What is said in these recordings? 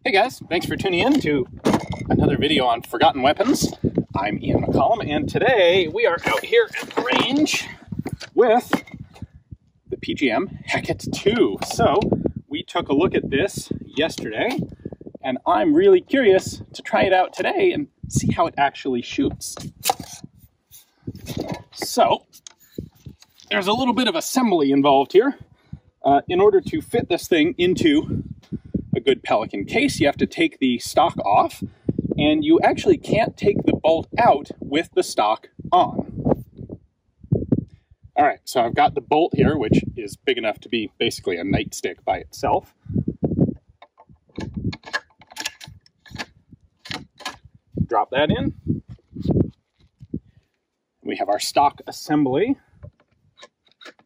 Hey guys, thanks for tuning in to another video on forgotten weapons. I'm Ian McCollum, and today we are out here at the range with the PGM Hecate II. So we took a look at this yesterday, and I'm really curious to try it out today and see how it actually shoots. So there's a little bit of assembly involved here. In order to fit this thing into a good Pelican case, you have to take the stock off, and you actually can't take the bolt out with the stock on. All right, so I've got the bolt here, which is big enough to be basically a nightstick by itself. Drop that in. We have our stock assembly.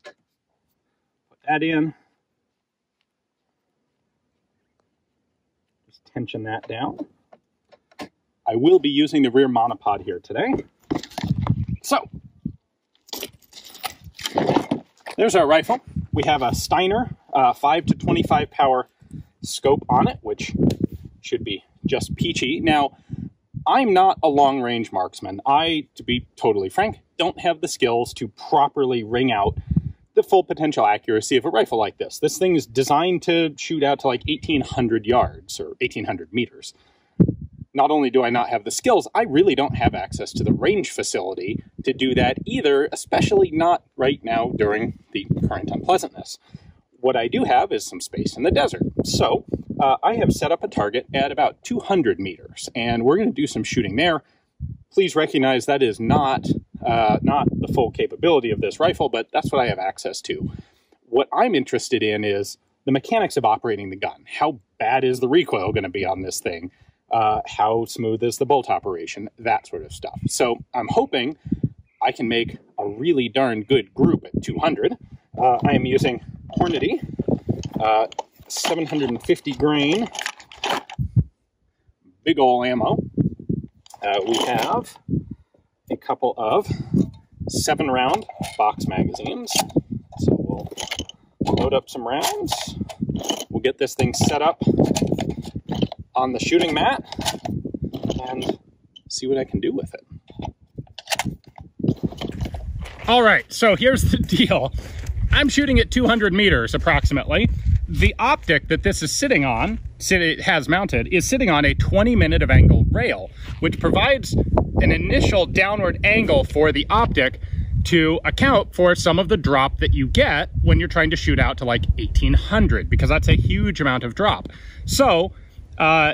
Put that in. Tension that down. I will be using the rear monopod here today. So, there's our rifle. We have a Steiner 5 to 25 power scope on it, which should be just peachy. Now, I'm not a long-range marksman. I, to be totally frank, don't have the skills to properly ring out the full potential accuracy of a rifle like this. This thing is designed to shoot out to like 1,800 yards or 1,800 meters. Not only do I not have the skills, I really don't have access to the range facility to do that either, especially not right now during the current unpleasantness. What I do have is some space in the desert. So I have set up a target at about 200 meters, and we're going to do some shooting there. Please recognize that is not the full capability of this rifle, but that's what I have access to. What I'm interested in is the mechanics of operating the gun. How bad is the recoil going to be on this thing? How smooth is the bolt operation? That sort of stuff. So I'm hoping I can make a really darn good group at 200. I am using Hornady 750 grain big ol' ammo. We have a couple of 7-round box magazines. So we'll load up some rounds. We'll get this thing set up on the shooting mat and see what I can do with it. All right, so here's the deal. I'm shooting at 200 meters approximately. The optic that this is sitting on, it has mounted, is sitting on a 20-minute of angle rail, which provides an initial downward angle for the optic to account for some of the drop that you get when you're trying to shoot out to like 1,800, because that's a huge amount of drop. So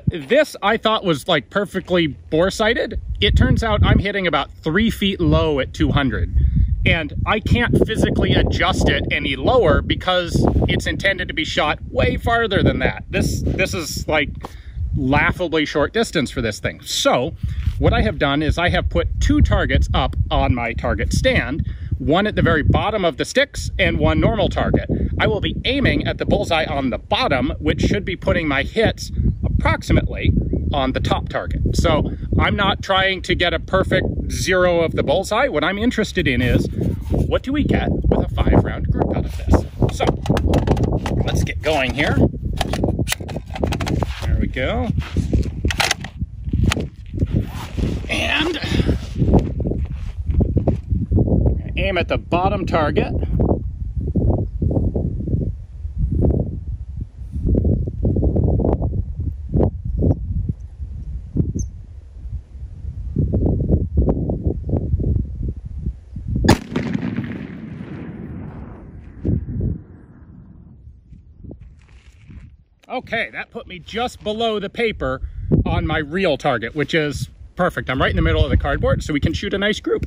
this I thought was like perfectly bore-sighted. It turns out I'm hitting about 3 feet low at 200. And I can't physically adjust it any lower because it's intended to be shot way farther than that. This is like laughably short distance for this thing. So what I have done is I have put 2 targets up on my target stand, one at the very bottom of the sticks and one normal target. I will be aiming at the bullseye on the bottom, which should be putting my hits approximately on the top target. So I'm not trying to get a perfect 0 of the bullseye. What I'm interested in is, what do we get with a 5-round group out of this? So let's get going here. There we go. And aim at the bottom target. Okay, that put me just below the paper on my real target, which is perfect. I'm right in the middle of the cardboard, so we can shoot a nice group.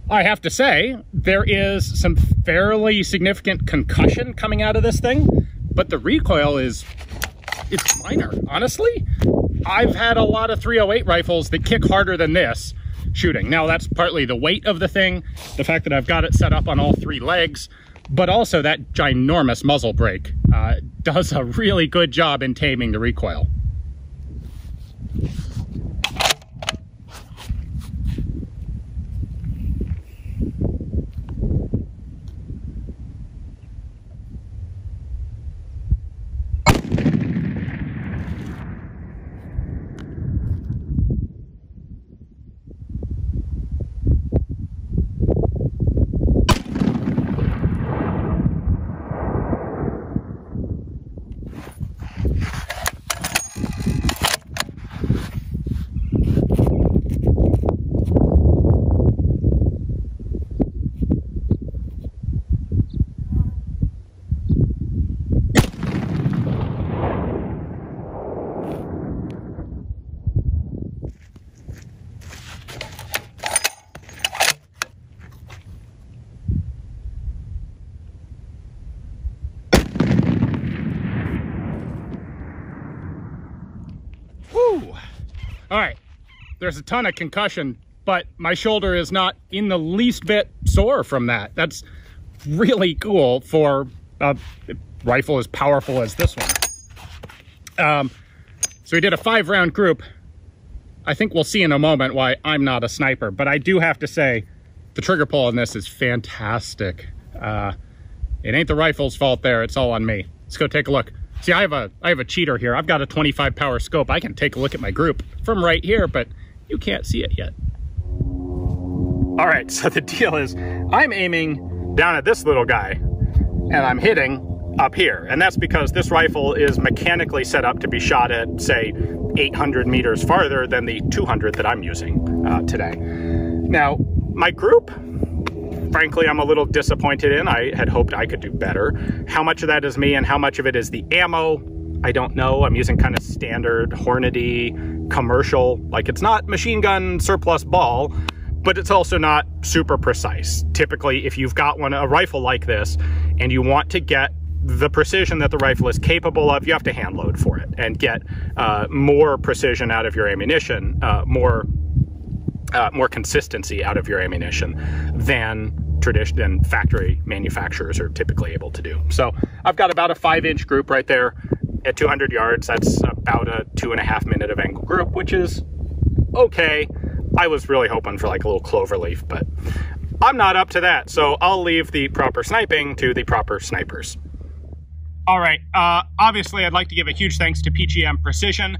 I have to say, there is some fairly significant concussion coming out of this thing, but the recoil it's minor, honestly. I've had a lot of .308 rifles that kick harder than this shooting. Now, that's partly the weight of the thing, the fact that I've got it set up on all 3 legs, but also that ginormous muzzle brake does a really good job in taming the recoil. All right, there's a ton of concussion, but my shoulder is not in the least bit sore from that. That's really cool for a rifle as powerful as this one. So we did a 5-round group. I think we'll see in a moment why I'm not a sniper, but I do have to say the trigger pull on this is fantastic. It ain't the rifle's fault there, it's all on me. Let's go take a look. See, I have a cheater here. I've got a 25 power scope. I can take a look at my group from right here, but you can't see it yet. All right, so the deal is I'm aiming down at this little guy and I'm hitting up here. And that's because this rifle is mechanically set up to be shot at, say, 800 meters farther than the 200 that I'm using today. Now, my group, frankly, I'm a little disappointed in. I had hoped I could do better. How much of that is me and how much of it is the ammo, I don't know. I'm using kind of standard Hornady commercial. Like, it's not machine gun surplus ball, but it's also not super precise. Typically, if you've got a rifle like this and you want to get the precision that the rifle is capable of, you have to hand load for it and get more precision out of your ammunition, more consistency out of your ammunition than factory manufacturers are typically able to do. So I've got about a 5-inch group right there at 200 yards. That's about a 2.5 minute of angle group, which is okay. I was really hoping for like a little clover leaf, but I'm not up to that. So I'll leave the proper sniping to the proper snipers. All right, obviously I'd like to give a huge thanks to PGM Precision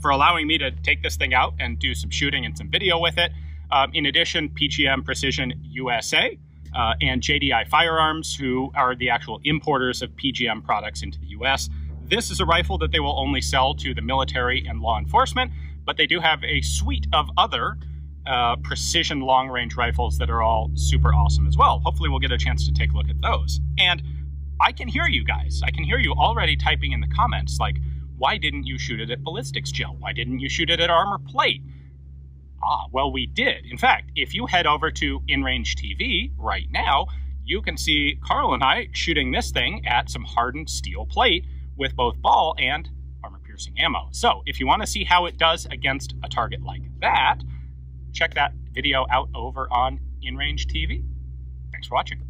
for allowing me to take this thing out and do some shooting and some video with it. In addition, PGM Precision USA and JDI Firearms, who are the actual importers of PGM products into the US. This is a rifle that they will only sell to the military and law enforcement, but they do have a suite of other precision long-range rifles that are all super awesome as well. Hopefully we'll get a chance to take a look at those. And I can hear you guys. I can hear you already typing in the comments, like, why didn't you shoot it at ballistics gel? Why didn't you shoot it at armor plate? Well, we did. In fact, if you head over to InRange TV right now, you can see Carl and I shooting this thing at some hardened steel plate with both ball and armor-piercing ammo. So if you want to see how it does against a target like that, check that video out over on InRange TV. Thanks for watching.